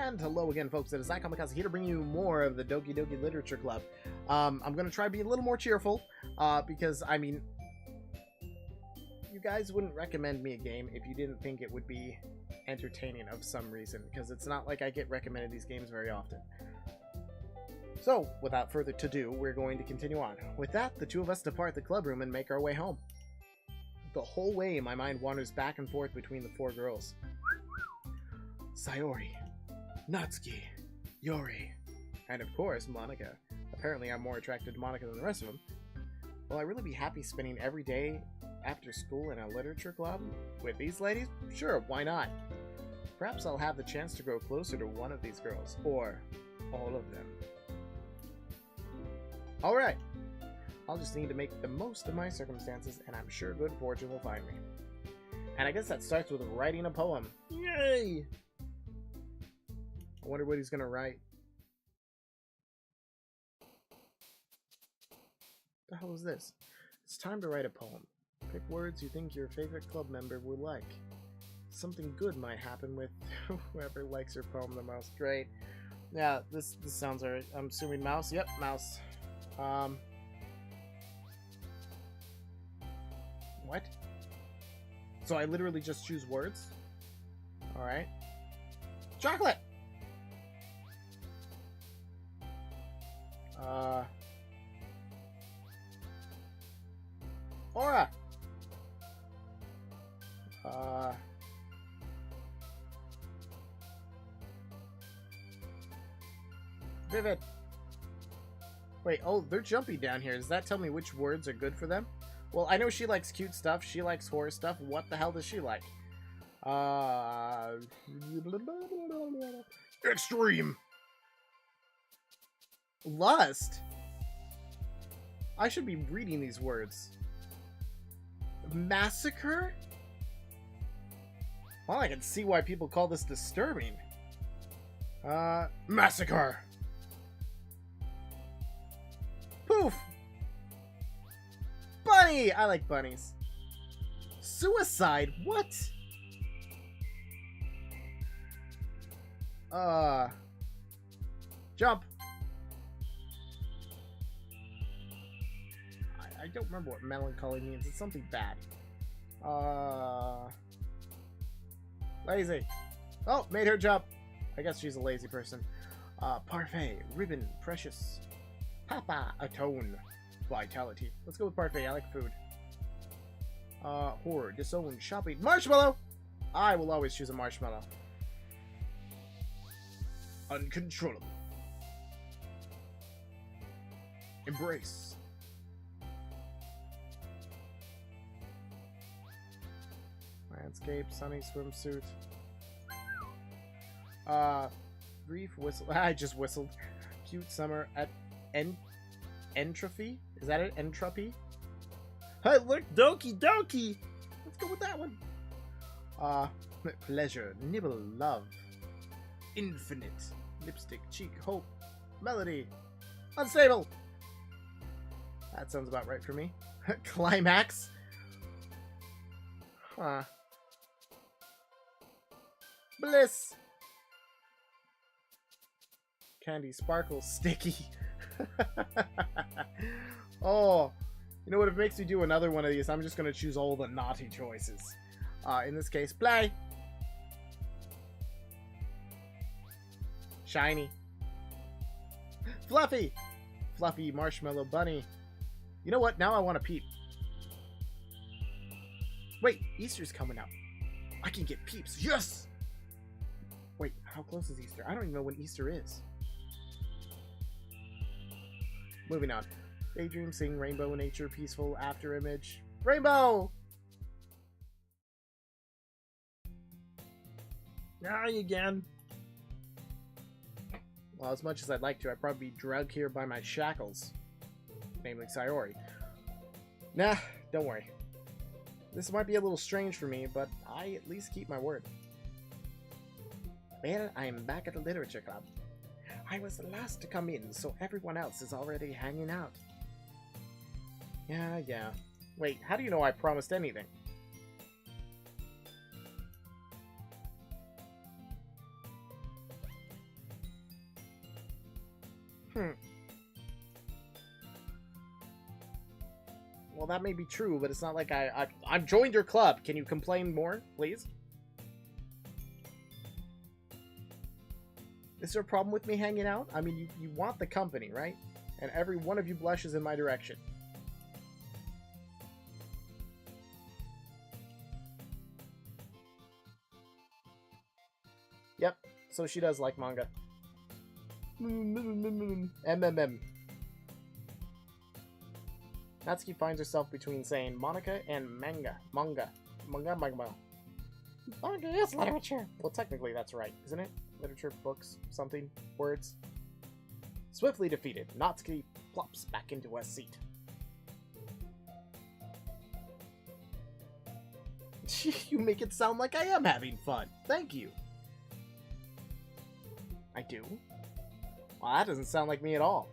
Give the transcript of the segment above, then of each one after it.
And hello again, folks. It is I, Kamikaze, here to bring you more of the Doki Doki Literature Club. I'm going to try to be a little more cheerful, because, I mean, you guys wouldn't recommend me a game if you didn't think it would be entertaining of some reason, because it's not like I get recommended these games very often. So, without further ado, we're going to continue on. With that, the two of us depart the club room and make our way home. The whole way, my mind wanders back and forth between the four girls. Sayori, Natsuki, Yori, and of course, Monika. Apparently, I'm more attracted to Monika than the rest of them. Will I really be happy spending every day after school in a literature club with these ladies? Sure, why not? Perhaps I'll have the chance to grow closer to one of these girls, or all of them. Alright, I'll just need to make the most of my circumstances, and I'm sure good fortune will find me. And I guess that starts with writing a poem. Yay! I wonder what he's gonna write. What the hell is this? It's time to write a poem. Pick words you think your favorite club member would like. Something good might happen with whoever likes your poem the most. Great. Yeah, this sounds alright. I'm assuming mouse? Yep, mouse. What? So I literally just choose words? Alright. Chocolate! Aura! Vivid. Wait, oh, they're jumpy down here. Does that tell me which words are good for them? Well, I know she likes cute stuff. She likes horror stuff. What the hell does she like? Extreme. Lust? I should be reading these words. Massacre? Well, I can see why people call this disturbing. Massacre. Poof. Bunny! I like bunnies. Suicide? What? Jump. I don't remember what melancholy means. It's something bad. Lazy. Oh, made her jump. I guess she's a lazy person. Parfait. Ribbon. Precious. Papa. Atone. Vitality. Let's go with parfait. I like food. Horror. Disown. Shopping. Marshmallow! I will always choose a marshmallow. Uncontrollable. Embrace. Landscape, sunny swimsuit. Brief whistle. I just whistled. Cute summer at Entropy? Is that it? Entropy? Hey, look, Doki Doki! Let's go with that one. Pleasure, nibble, love. Infinite. Lipstick, cheek, hope. Melody. Unstable. That sounds about right for me. Climax. Huh. Bliss. Candy, sparkle, sticky. Oh, you know what? If it makes me do another one of these, I'm just going to choose all the naughty choices. In this case, play. Shiny. Fluffy. Fluffy marshmallow bunny. You know what? Now I want to peep. Wait, Easter's coming up. I can get peeps. Yes! Wait, how close is Easter? I don't even know when Easter is. Moving on. Daydream, sing, rainbow, nature, peaceful, after image. Rainbow! Ah, again. Well, as much as I'd like to, I'd probably be drugged here by my shackles. Namely Sayori. Nah, don't worry. This might be a little strange for me, but I at least keep my word. Well, I'm back at the literature club. I was the last to come in, so everyone else is already hanging out. Yeah. Wait, how do you know I promised anything? Hmm. Well, that may be true, but it's not like I've joined your club. Can you complain more, please? Is there a problem with me hanging out? I mean, you want the company, right? And every one of you blushes in my direction. Yep, so she does like manga. MMM. Natsuki finds herself between saying Monica and manga. Manga. Manga is literature. Well, technically that's right, isn't it? Literature, books, something, words. Swiftly defeated, Natsuki plops back into her seat. You make it sound like I am having fun. Thank you. I do? Well, that doesn't sound like me at all.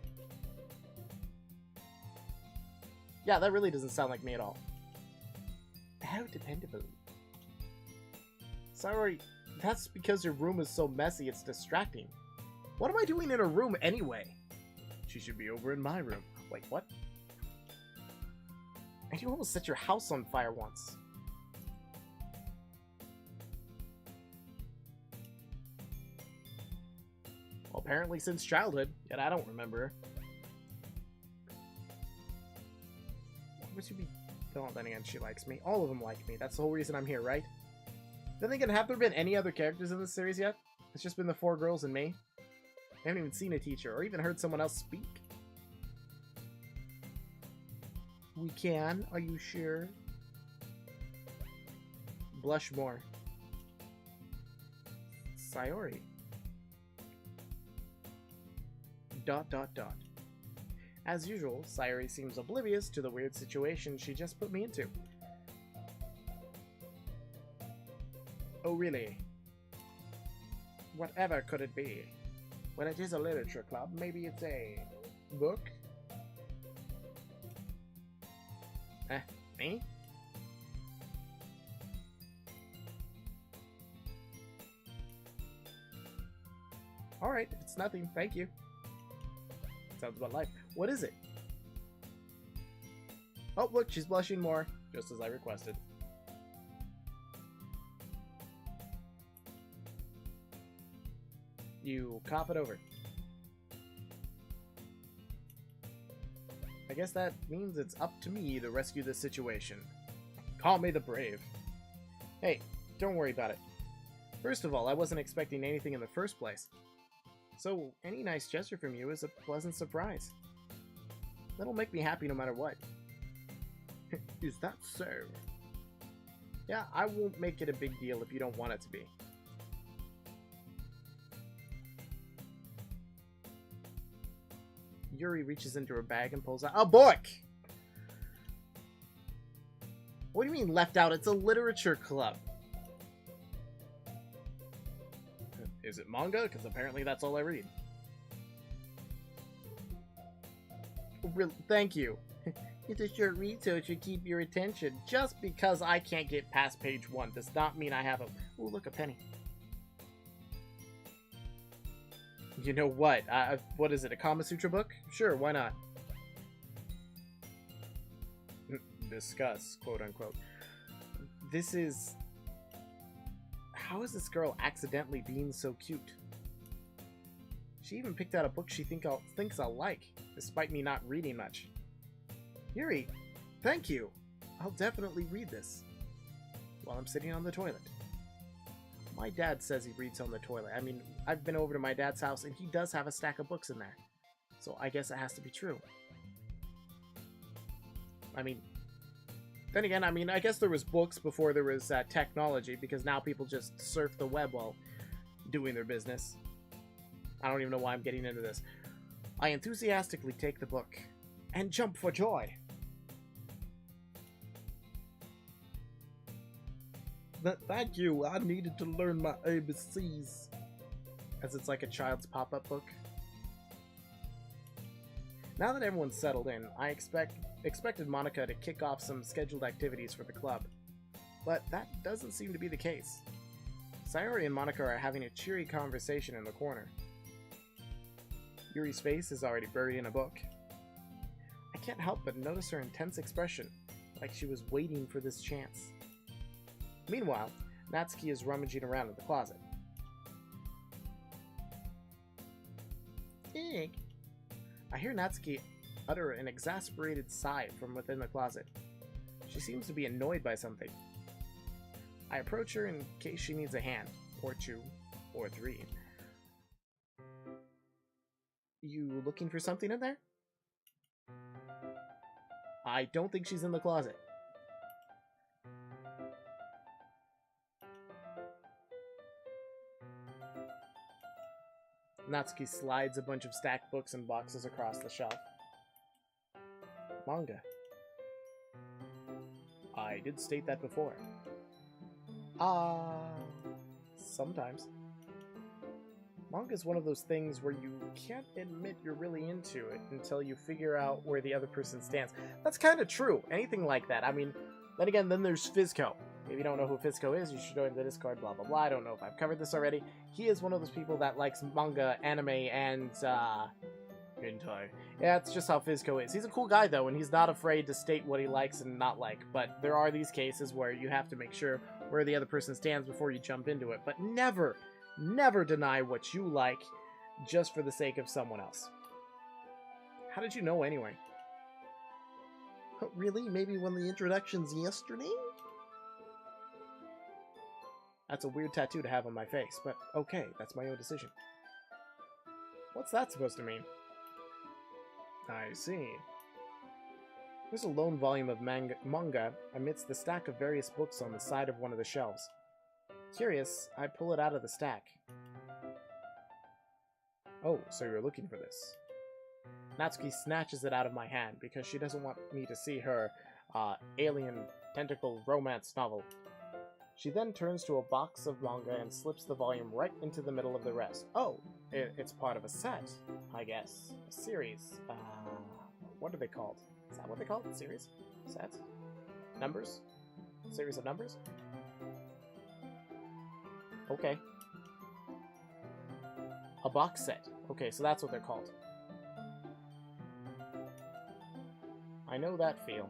Yeah, that really doesn't sound like me at all. How dependable. Sorry, that's because your room is so messy, it's distracting. What am I doing in a room anyway? She should be over in my room. Wait, what? And you almost set your house on fire once. Well, apparently since childhood, yet I don't remember her. Why would she be... Oh, then again, she likes me. All of them like me. That's the whole reason I'm here, right? Then again, have there been any other characters in this series yet? It's just been the 4 girls and me. I haven't even seen a teacher or even heard someone else speak. We can? Are you sure? Blush more. Sayori. ... As usual, Sayori seems oblivious to the weird situation she just put me into. Oh, really? Whatever could it be? When it is a literature club, maybe it's a... book? Me? Alright, if it's nothing, thank you. Sounds about life. What is it? Oh, look, she's blushing more, just as I requested. You cough it over. I guess that means it's up to me to rescue this situation. Call me the brave. Hey, don't worry about it. First of all, I wasn't expecting anything in the first place. So, any nice gesture from you is a pleasant surprise. That'll make me happy no matter what. Is that so? Yeah, I won't make it a big deal if you don't want it to be. Yuri reaches into her bag and pulls out a book! What do you mean left out? It's a literature club. Is it manga? Because apparently that's all I read. Thank you. It's a short read, so it should keep your attention. Just because I can't get past page 1 does not mean I have a... Ooh, look, a penny. You know what? What is it, a Kama Sutra book? Sure, why not? Discuss, quote unquote. This is... How is this girl accidentally being so cute? She even picked out a book she thinks I'll like, despite me not reading much. Yuri, thank you. I'll definitely read this. While I'm sitting on the toilet. My dad says he reads on the toilet. I mean, I've been over to my dad's house and he does have a stack of books in there. So I guess it has to be true. I mean, then again, I guess there was books before there was technology, because now people just surf the web while doing their business. I don't even know why I'm getting into this. I enthusiastically take the book and jump for joy. Thank you, I needed to learn my ABCs. As it's like a child's pop-up book. Now that everyone's settled in, I expected Monica to kick off some scheduled activities for the club. But that doesn't seem to be the case. Sayori and Monica are having a cheery conversation in the corner. Yuri's face is already buried in a book. I can't help but notice her intense expression, like she was waiting for this chance. Meanwhile, Natsuki is rummaging around in the closet. Eek. I hear Natsuki utter an exasperated sigh from within the closet. She seems to be annoyed by something. I approach her in case she needs a hand, or two, or three. You looking for something in there? I don't think she's in the closet. Natsuki slides a bunch of stacked books and boxes across the shelf. Manga. I did state that before. Sometimes. Manga is one of those things where you can't admit you're really into it until you figure out where the other person stands. That's kind of true. Anything like that. I mean, then again, then there's Fizco. If you don't know who Fizco is, you should join the Discord, blah, blah, blah. I don't know if I've covered this already. He is one of those people that likes manga, anime, and, hentai. Yeah, it's just how Fizco is. He's a cool guy, though, and he's not afraid to state what he likes and not like. But there are these cases where you have to make sure where the other person stands before you jump into it. But never, never deny what you like just for the sake of someone else. How did you know, anyway? Really? Maybe when the introduction's yesterday? That's a weird tattoo to have on my face, but okay, that's my own decision. What's that supposed to mean? I see. There's a lone volume of manga amidst the stack of various books on the side of one of the shelves. Curious, I pull it out of the stack. Oh, so you're looking for this. Natsuki snatches it out of my hand because she doesn't want me to see her alien tentacle romance novel. She then turns to a box of manga and slips the volume right into the middle of the rest. Oh, it's part of a set, I guess. A series. What are they called? Is that what they call it? Series? Set? Numbers? Series of numbers? Okay. A box set. Okay, so that's what they're called. I know that feel.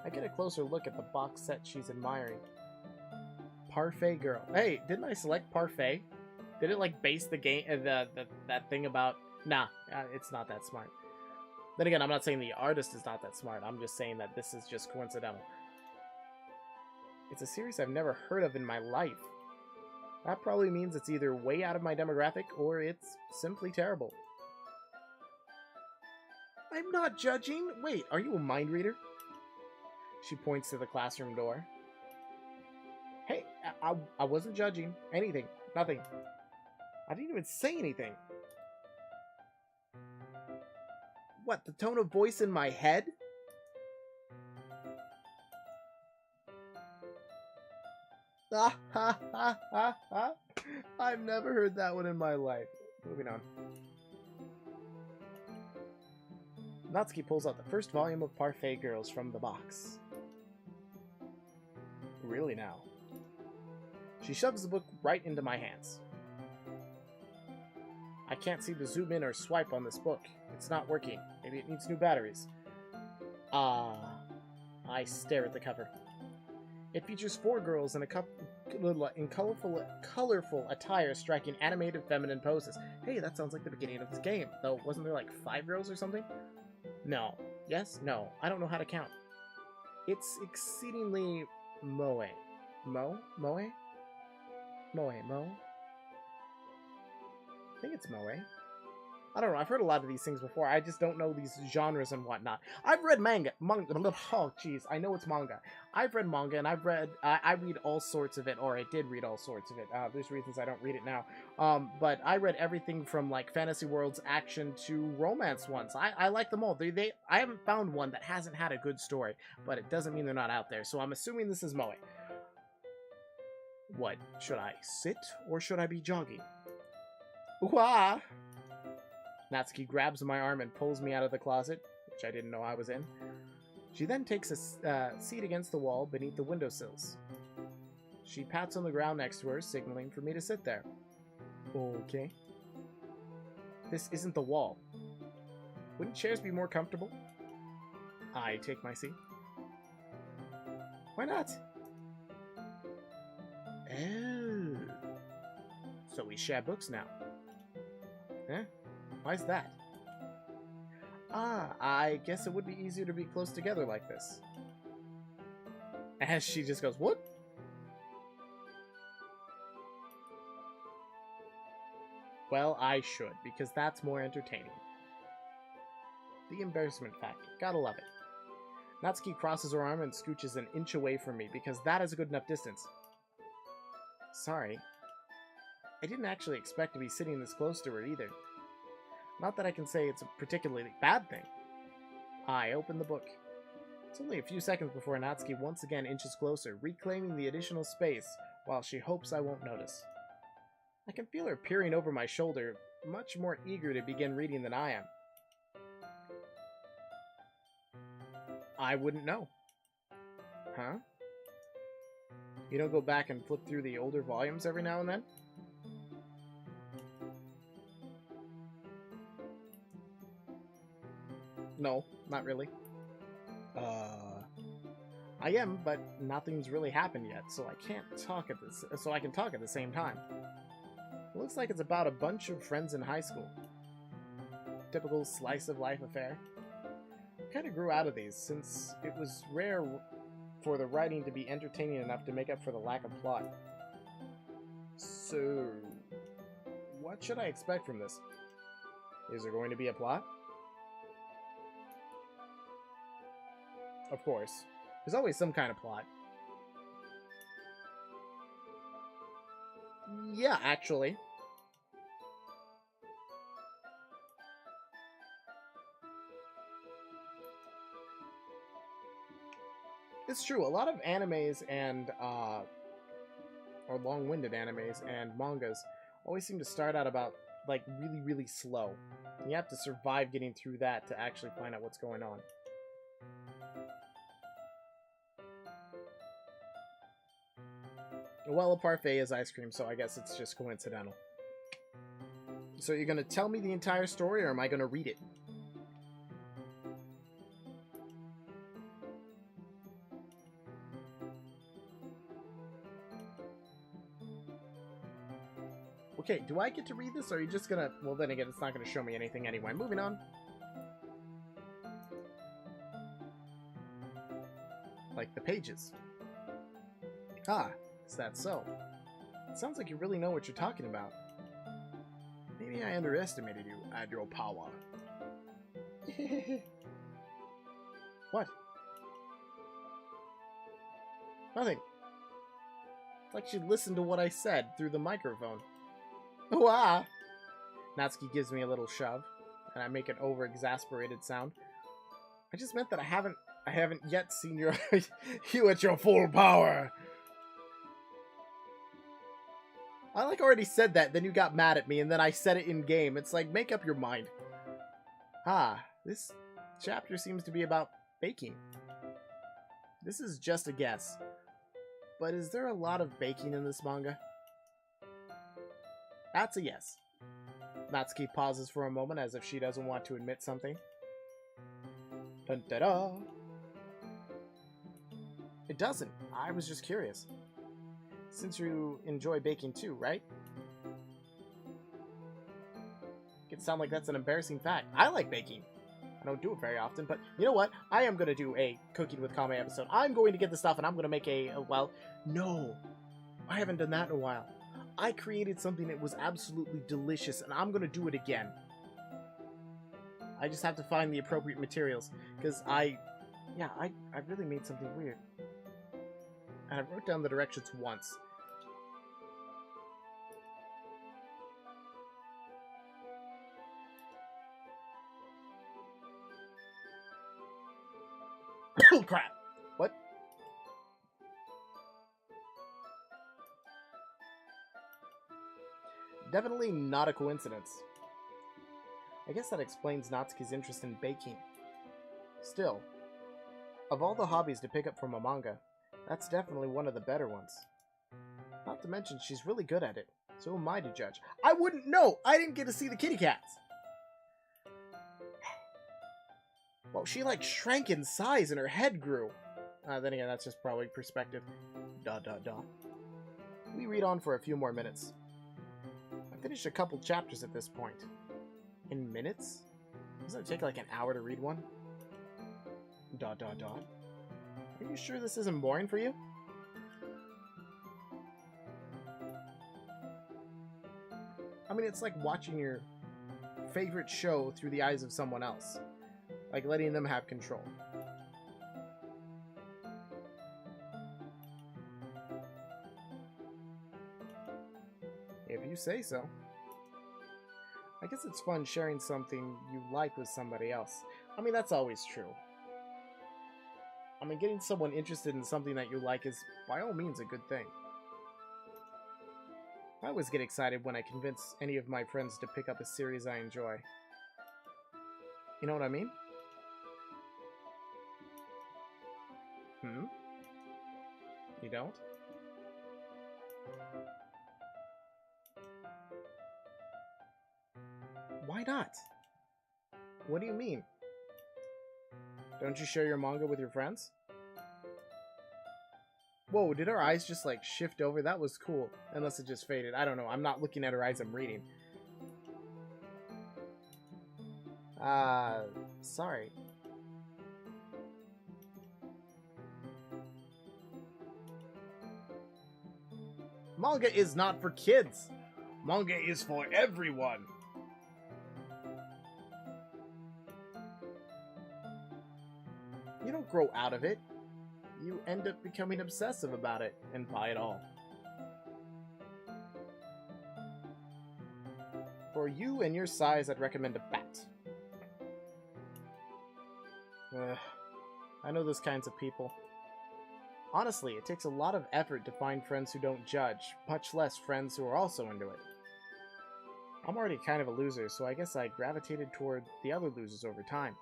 I get a closer look at the box set she's admiring. Parfait Girl. Hey, didn't I select Parfait? Did it, like, base the game, that thing about... Nah, it's not that smart. Then again, I'm not saying the artist is not that smart. I'm just saying that this is just coincidental. It's a series I've never heard of in my life. That probably means it's either way out of my demographic, or it's simply terrible. I'm not judging. Wait, are you a mind reader? She points to the classroom door. Hey, I wasn't judging anything. Nothing. I didn't even say anything. What, the tone of voice in my head? Ha ha ha ha ha. I've never heard that one in my life. Moving on. Natsuki pulls out the first volume of Parfait Girls from the box. Really now. She shoves the book right into my hands. I can't seem to zoom in or swipe on this book. It's not working. Maybe it needs new batteries. I stare at the cover. It features 4 girls in colorful attire striking animated feminine poses. Hey, that sounds like the beginning of this game. Though, wasn't there like 5 girls or something? No. Yes? No. I don't know how to count. It's exceedingly moe. Moe? Moe? Moe. Moe? I think it's moe. I don't know. I've heard a lot of these things before. I just don't know these genres and whatnot. I've read manga. Oh, jeez. I know it's manga. I've read manga, and I read all sorts of it, or I did read all sorts of it. There's reasons I don't read it now. But I read everything from, like, fantasy worlds, action, to romance ones. I like them all. I haven't found one that hasn't had a good story, but it doesn't mean they're not out there. So I'm assuming this is moe. What? Should I sit, or should I be jogging? Wah! Natsuki grabs my arm and pulls me out of the closet, which I didn't know I was in. She then takes a seat against the wall beneath the windowsills. She pats on the ground next to her, signaling for me to sit there. Okay. This isn't the wall. Wouldn't chairs be more comfortable? I take my seat. Why not? Oh. So we share books now. Huh? Why's that? Ah, I guess it would be easier to be close together like this. As she just goes, what? Well, I should, because that's more entertaining. The embarrassment factor. Gotta love it. Natsuki crosses her arm and scooches an inch away from me, because that is a good enough distance. Sorry. I didn't actually expect to be sitting this close to her either. Not that I can say it's a particularly bad thing. I open the book. It's only a few seconds before Natsuki once again inches closer, reclaiming the additional space, while she hopes I won't notice. I can feel her peering over my shoulder, much more eager to begin reading than I am. I wouldn't know. Huh? You don't go back and flip through the older volumes every now and then? No, not really. I am, but nothing's really happened yet, so I can't talk at this. So I can talk at the same time. It looks like it's about a bunch of friends in high school. Typical slice of life affair. I kind of grew out of these, since it was rare for the writing to be entertaining enough to make up for the lack of plot. So, what should I expect from this? Is there going to be a plot? Of course. There's always some kind of plot. Yeah, actually. It's true. A lot of animes and, or long-winded animes and mangas always seem to start out about, like, really, really slow. And you have to survive getting through that to actually find out what's going on. Well, a parfait is ice cream, so I guess it's just coincidental. So you're going to tell me the entire story, or am I going to read it? Okay, do I get to read this, or are you just gonna... Well, then again, it's not gonna show me anything anyway. Moving on. Like the pages. Ah, is that so? It sounds like you really know what you're talking about. Maybe I underestimated you at your power. What? Nothing. It's like she listened to what I said through the microphone. Wow! Natsuki gives me a little shove, and I make an over-exasperated sound. I just meant that I haven't yet seen you at your full power. I already said that, then you got mad at me, and then I said it in game. It's like, make up your mind. Ah, this chapter seems to be about baking. This is just a guess. But is there a lot of baking in this manga? That's a yes. Natsuki pauses for a moment as if she doesn't want to admit something. Dun da da! It doesn't. I was just curious. Since you enjoy baking too, right? It can sound like that's an embarrassing fact. I like baking. I don't do it very often, but you know what? I am going to do a Cooking with Kame episode. I'm going to get the stuff and I'm going to make well, no. I haven't done that in a while. I created something that was absolutely delicious, and I'm going to do it again. I just have to find the appropriate materials, because I really made something weird. And I wrote down the directions once. Oh, crap! What? Definitely not a coincidence. I guess that explains Natsuki's interest in baking. Still, of all the hobbies to pick up from a manga, that's definitely one of the better ones. Not to mention, she's really good at it. So am I to judge. I wouldn't know! I didn't get to see the kitty cats! Well, she like shrank in size and her head grew. Then again, that's just probably perspective. Dot dot dot. We read on for a few more minutes. I finished a couple chapters at this point. In minutes? Doesn't it take like an hour to read one? Dot dot dot. Are you sure this isn't boring for you? I mean, it's like watching your favorite show through the eyes of someone else. Like letting them have control. If you say so. I guess it's fun sharing something you like with somebody else. I mean, that's always true. I mean, getting someone interested in something that you like is, by all means, a good thing. I always get excited when I convince any of my friends to pick up a series I enjoy. You know what I mean? You don't? Why not? What do you mean? Don't you share your manga with your friends? Whoa, did our eyes just like shift over? That was cool. Unless it just faded. I don't know. I'm not looking at her eyes, I'm reading. Sorry. Manga is not for kids. Manga is for everyone. You don't grow out of it. You end up becoming obsessive about it and buy it all. For you and your size, I'd recommend a bat. I know those kinds of people. Honestly, it takes a lot of effort to find friends who don't judge, much less friends who are also into it. I'm already kind of a loser, so I guess I gravitated toward the other losers over time.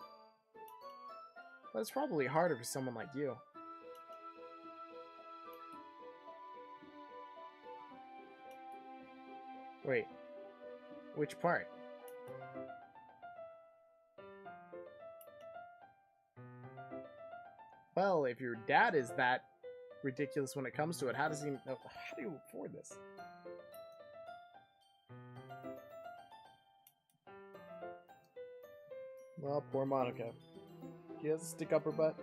But it's probably harder for someone like you. Wait, which part? Well, if your dad is that ridiculous when it comes to it, how does he... How do you afford this? Well, poor Monica. She has a stick up her butt.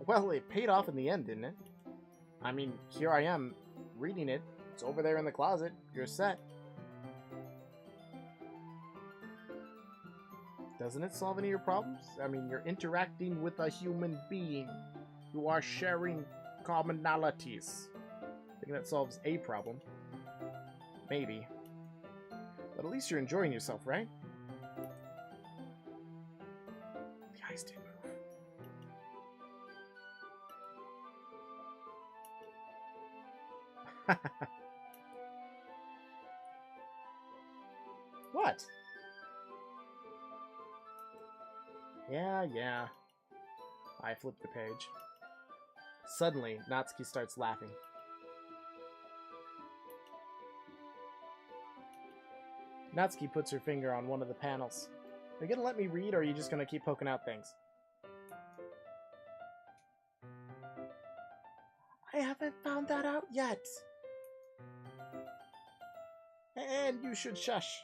Well, it paid off in the end, didn't it? I mean, here I am, reading it. It's over there in the closet. You're set. Doesn't it solve any of your problems? I mean, you're interacting with a human being. You are sharing commonalities. I think that solves a problem. Maybe. But at least you're enjoying yourself, right? The eyes didn't move. What? Yeah. I flipped the page. Suddenly, Natsuki starts laughing. Natsuki puts her finger on one of the panels. Are you gonna let me read, or are you just gonna keep poking out things? I haven't found that out yet. And you should shush.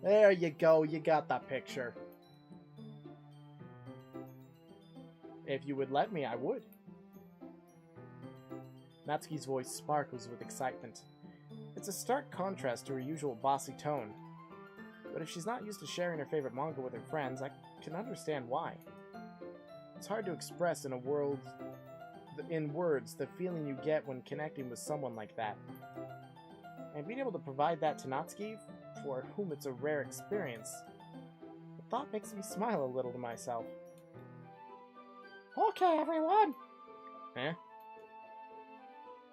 There you go, you got that picture. If you would let me, I would. Natsuki's voice sparkles with excitement. It's a stark contrast to her usual bossy tone. But if she's not used to sharing her favorite manga with her friends, I can understand why. It's hard to express in words the feeling you get when connecting with someone like that. And being able to provide that to Natsuki, for whom it's a rare experience, the thought makes me smile a little to myself. Okay, everyone! Eh?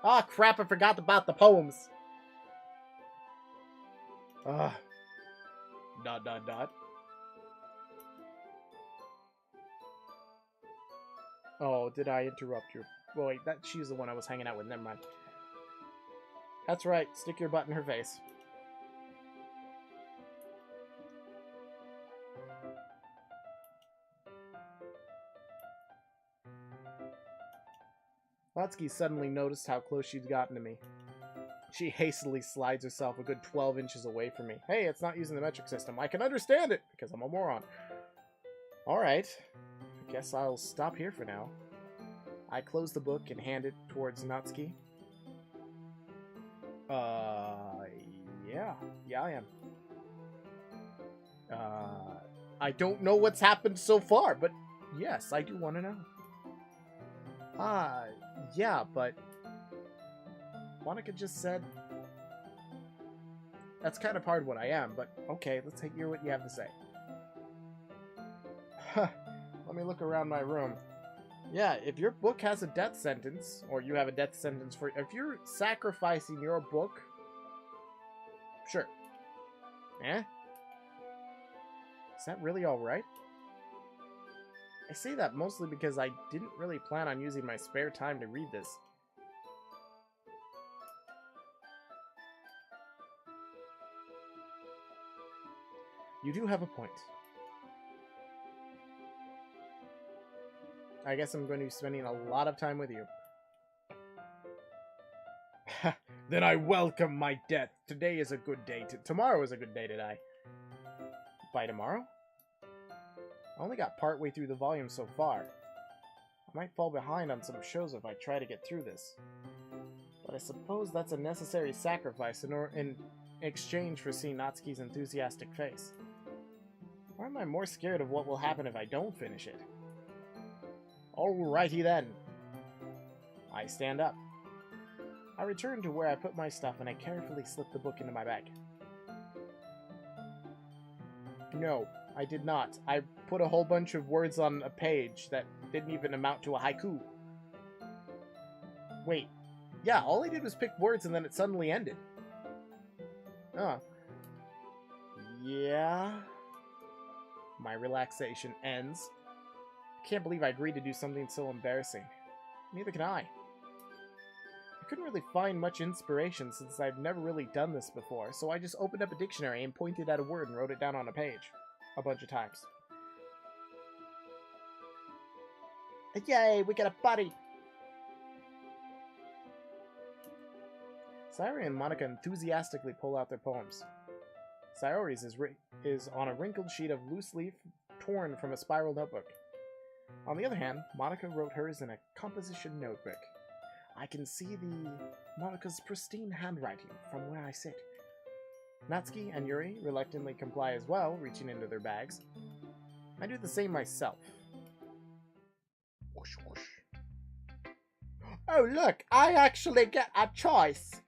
Ah, crap, I forgot about the poems! Ugh. ... Oh, did I interrupt you? Well, wait, she's the one I was hanging out with, never mind. That's right. Stick your butt in her face. Natsuki suddenly noticed how close she'd gotten to me. She hastily slides herself a good 12 inches away from me. Hey, it's not using the metric system. I can understand it, because I'm a moron. Alright. I guess I'll stop here for now. I close the book and hand it towards Natsuki. Yeah, I am. I don't know what's happened so far, but yes, I do want to know. Yeah, but Monica just said that's kind of part of what I am, but okay, let's hear what you have to say. Let me look around my room. Yeah, if your book has a death sentence, or you have a death sentence for... If you're sacrificing your book... Sure. Eh? Is that really alright? I say that mostly because I didn't really plan on using my spare time to read this. You do have a point. I guess I'm going to be spending a lot of time with you. Then I welcome my death. Today is a good day. Tomorrow is a good day to die. By tomorrow? I only got partway through the volume so far. I might fall behind on some shows if I try to get through this. But I suppose that's a necessary sacrifice in exchange for seeing Natsuki's enthusiastic face. Or am I more scared of what will happen if I don't finish it? Alrighty then. I stand up. I return to where I put my stuff and I carefully slip the book into my bag. No, I did not. I put a whole bunch of words on a page that didn't even amount to a haiku. Wait. Yeah, all I did was pick words and then it suddenly ended. Oh. Yeah. My relaxation ends. I can't believe I agreed to do something so embarrassing. Neither can I. I couldn't really find much inspiration since I've never really done this before, so I just opened up a dictionary and pointed at a word and wrote it down on a page. A bunch of times. Yay, we got a buddy! Sayori and Monica enthusiastically pull out their poems. Sayori's is on a wrinkled sheet of loose leaf torn from a spiral notebook. On the other hand, Monica wrote hers in a composition notebook. I can see Monica's pristine handwriting from where I sit. Natsuki and Yuri reluctantly comply as well, reaching into their bags. I do the same myself. Whoosh, whoosh. Oh look, I actually get a choice!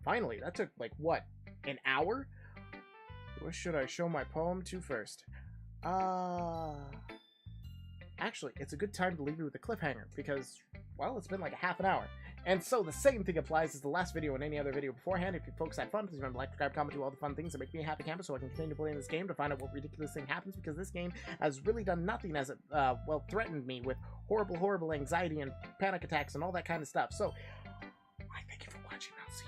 Finally, that took, like, what, an hour? Who should I show my poem to first? Actually, it's a good time to leave you with a cliffhanger, because, well, it's been like a half an hour. And so the same thing applies as the last video and any other video beforehand. If you folks had fun, please remember to like, subscribe, comment, do all the fun things that make me a happy camper so I can continue playing this game to find out what ridiculous thing happens, because this game has really done nothing as it, well, threatened me with horrible, horrible anxiety and panic attacks and all that kind of stuff. So, I thank you for watching. I'll see you